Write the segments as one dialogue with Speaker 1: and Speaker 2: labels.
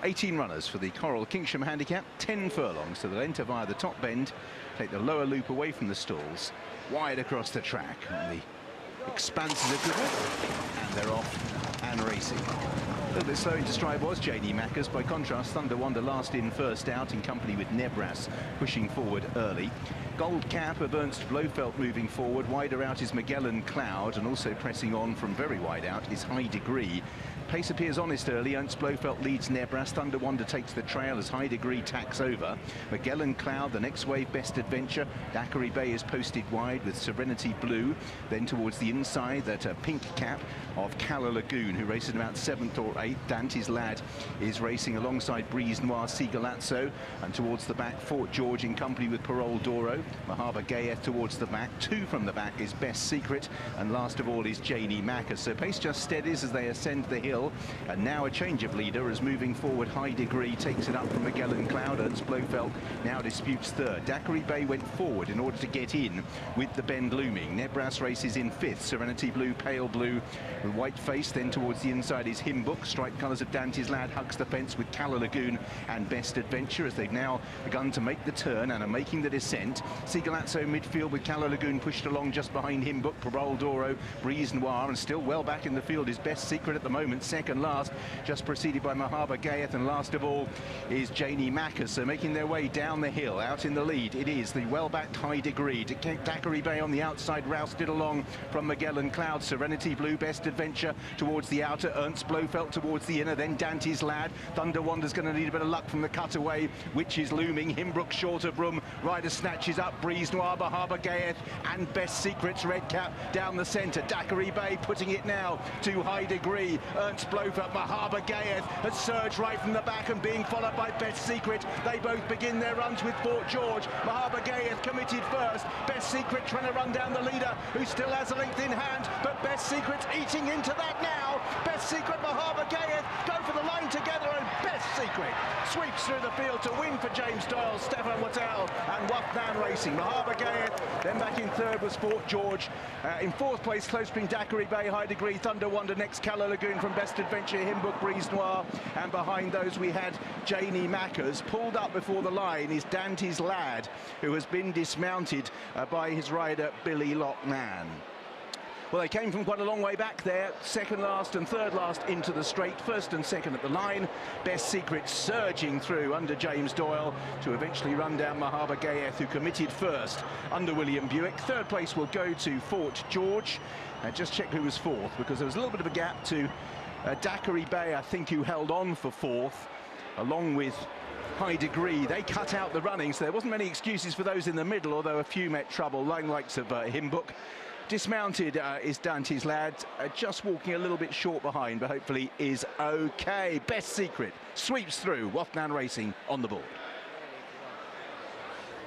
Speaker 1: 18 runners for the Coral Kingsham handicap, 10 furlongs, so they'll enter via the top bend, take the lower loop away from the stalls, wide across the track on the expanses of Goodwood, and they're off and racing. A little bit slow into stride was J.D. Mackers. By contrast, Thunder Wonder last in, first out, in company with Nebras pushing forward early. Gold Cap of Ernst Blofeld moving forward. Wider out is Magellan Cloud, and also pressing on from very wide out is High Degree. Pace appears honest early. Ernst Blofeld leads Nebras. Thunder Wonder takes the trail as High Degree tacks over. Magellan Cloud, the next wave, Best Adventure. Daiquiri Bay is posted wide with Serenity Blue. Then towards the inside, that pink cap of Calla Lagoon, who races about 7th or 8th. Dante's Lad is racing alongside Breeze Noir, Sigalazzo. And towards the back, Fort George in company with Parole Doro. Mahaba Gayeth towards the back. 2 from the back is Best Secret. And last of all is J.D. Mackers. So pace just steadies as they ascend the hill. And now a change of leader as moving forward High Degree takes it up from Magellan Cloud. Ernst Blofeld now disputes third. Daiquiri Bay went forward in order to get in with the bend looming. Nebras races in 5th. Serenity Blue, Pale Blue with white face. Then towards the inside is Hymn Book. Striped colours of Dante's Lad hugs the fence with Calla Lagoon and Best Adventure as they've now begun to make the turn and are making the descent. Sigalazzo midfield with Calla Lagoon pushed along just behind Hymn Book. Parole Doro, Breeze Noir, and still well back in the field is Best Secret at the moment. Second last, just preceded by Mahaba Gayeth, and last of all is J.D. Mackers. So making their way down the hill, out in the lead, it is the well-backed High Degree. Daiquiri Bay on the outside, rousted along from Magellan Cloud. Serenity Blue, Best Adventure towards the outer, Ernst Blofeld towards the inner, then Dante's Lad. Thunder Wander's going to need a bit of luck from the cutaway, which is looming. Himbrook short of room, Rider snatches up Breeze Noir, Mahaba Gayeth, and Best Secret's red cap down the centre. Daiquiri Bay putting it now to High Degree. Ernst Blofeld, Mahaba Gayeth has surged right from the back and being followed by Best Secret. They both begin their runs with Fort George. Mahaba Gayeth committed first. Best Secret trying to run down the leader, who still has a length in hand, but Best Secret's eating into that now. Best Secret, Mahaba Gayeth go for the line together, and Best Secret sweeps through the field to win for James Doyle, Stefan Swattel and U.S.A racing. Mahaba Gayeth, then back in third was Fort George. In 4th place, close between Daiquiri Bay, High Degree, Thunder Wonder, next Calla Lagoon from Best Adventure, Hymbook, Breeze Noir, and behind those we had J.D. Mackers. Pulled up before the line is Dante's Lad, who has been dismounted by his rider Billy Lockman. Well, they came from quite a long way back there. Second last and third last into the straight. First and second at the line. Best Secret surging through under James Doyle to eventually run down Mahaba Gayeth, who committed first under William Buick. Third place will go to Fort George. Just check who was 4th, because there was a little bit of a gap to Daiquiri Bay, I think, who held on for 4th, along with High Degree. They cut out the running, so there wasn't many excuses for those in the middle, although a few met trouble, like likes of Hymbook. Dismounted is Dante's Lad, just walking a little bit short behind, but hopefully is okay. Best Secret sweeps through. U.S.A racing on the board.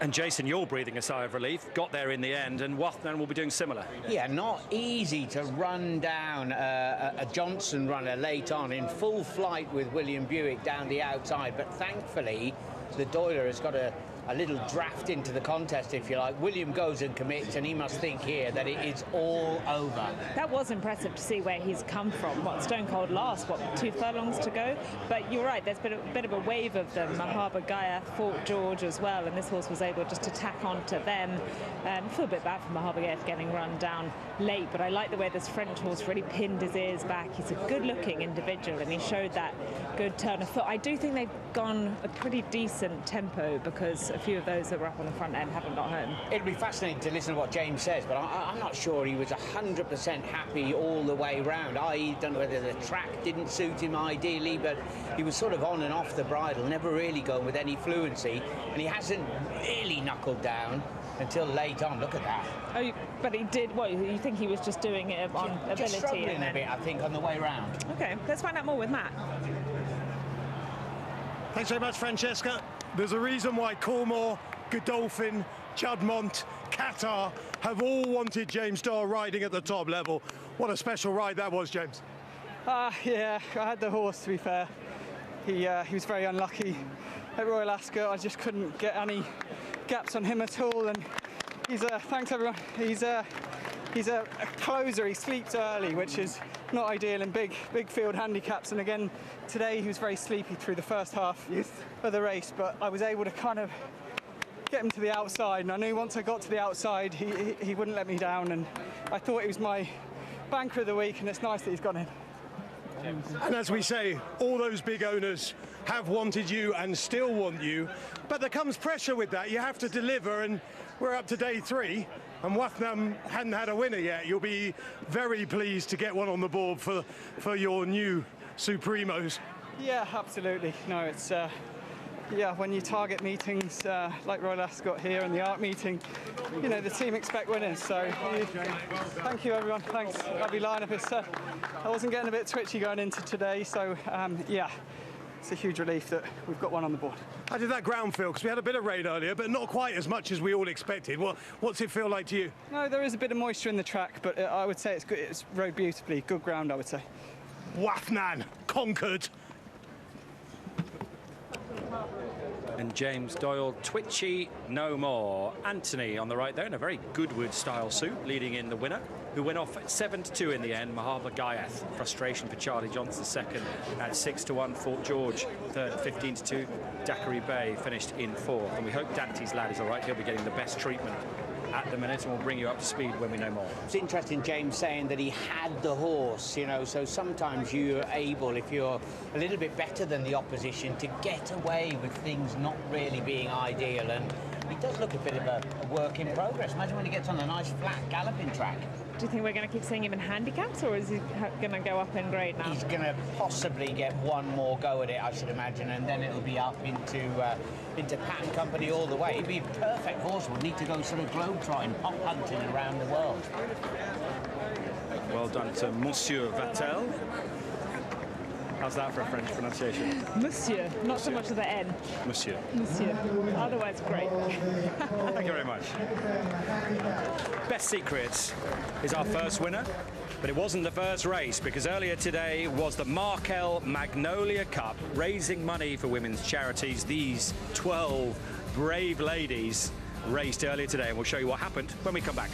Speaker 2: And Jason, you're breathing a sigh of relief. Got there in the end, and U.S.A will be doing similar. Yeah, not easy to run down a Johnson runner late on in full flight with William Buick down the outside, but thankfully the Doyler has got a little draft into the contest, if you like. William goes and commits, and he must think here that it is all over.
Speaker 3: That was impressive to see where he's come from. What, Stone Cold last, 2 furlongs to go? But you're right, there's been a bit of a wave of them. Mahaba Gayeth, Fort George as well, and this horse was able just to tack on to them. And I feel a bit bad for Mahaba Gayeth getting run down late, but I like the way this French horse really pinned his ears back. He's a good-looking individual, and he showed that good turn of foot. I do think they've gone a pretty decent tempo, because a few of those that were up on the front end haven't got home.
Speaker 4: It'll be fascinating to listen to what James says, but I'm not sure he was 100% happy all the way round. I don't know whether the track didn't suit him ideally, but he was sort of on and off the bridle, never really going with any fluency, and he hasn't really knuckled down until late on. Look at that.
Speaker 3: Oh, but he did. What, you think he was just doing it on ability?
Speaker 4: Just struggling a bit, I think, on the way round.
Speaker 3: Okay, let's find out more with Matt.
Speaker 5: Thanks very much, Francesca. There's a reason why Cormor, Godolphin, Juddmonte, Qatar have all wanted James Doyle riding at the top level. What a special ride that was, James.
Speaker 6: Yeah, I had the horse, to be fair. He was very unlucky at Royal Ascot. I just couldn't get any gaps on him at all, and he's thanks everyone. He's He's a closer, he sleeps early, which is not ideal in big field handicaps. And again, today he was very sleepy through the first half of the race, but I was able to kind of get him to the outside. And I knew once I got to the outside, he wouldn't let me down. And I thought he was my banker of the week, and it's nice that he's gone in.
Speaker 5: And as we say, all those big owners have wanted you and still want you, but there comes pressure with that. You have to deliver, and we're up to day 3, and U.S.A hadn't had a winner yet. You'll be very pleased to get one on the board for your new Supremos.
Speaker 6: Yeah, absolutely. No, it's yeah, when you target meetings like Royal Ascot here and the art meeting, you know, the team expect winners. So thank you, everyone. Thanks. Lovely lineup. I wasn't getting a bit twitchy going into today, so yeah, it's a huge relief that we've got one on the board.
Speaker 5: How did that ground feel? Because we had a bit of rain earlier, but not quite as much as we all expected. What's it feel like to you?
Speaker 6: No, there is a bit of moisture in the track, but I would say it's good. It's rode beautifully. Good ground, I would say.
Speaker 5: U.S.A conquered.
Speaker 2: And James Doyle, twitchy no more. Anthony on the right there in a very Goodwood style suit, leading in the winner, who went off at 7-2 in the end. Mahaba Gayeth, frustration for Charlie Johnson second at 6-1. Fort George third at 15-2. Daiquiri Bay finished in 4th. And we hope Dante's lad is all right. He'll be getting the best treatment at the minute, and we'll bring you up to speed when we know more.
Speaker 4: It's interesting, James saying that he had the horse, you know, so sometimes you're able, if you're a little bit better than the opposition, to get away with things not really being ideal. And he does look a bit of a work in progress. Imagine when he gets on a nice flat galloping track.
Speaker 3: Do you think we're going to keep seeing him in handicaps, or is he going to go up in grade now?
Speaker 4: He's going to possibly get one more go at it, I should imagine, and then it'll be up into pattern company all the way. He'd be a perfect horse. Would need to go sort of globe-trotting, pop hunting around the world.
Speaker 2: Well done to Monsieur Vatel. How's that for a French pronunciation?
Speaker 3: Monsieur, not so much of the N.
Speaker 2: Monsieur.
Speaker 3: Monsieur. Otherwise, great.
Speaker 2: Thank you very much. Best Secrets is our first winner, but it wasn't the first race, because earlier today was the Markel Magnolia Cup, raising money for women's charities. These 12 brave ladies raced earlier today, and we'll show you what happened when we come back.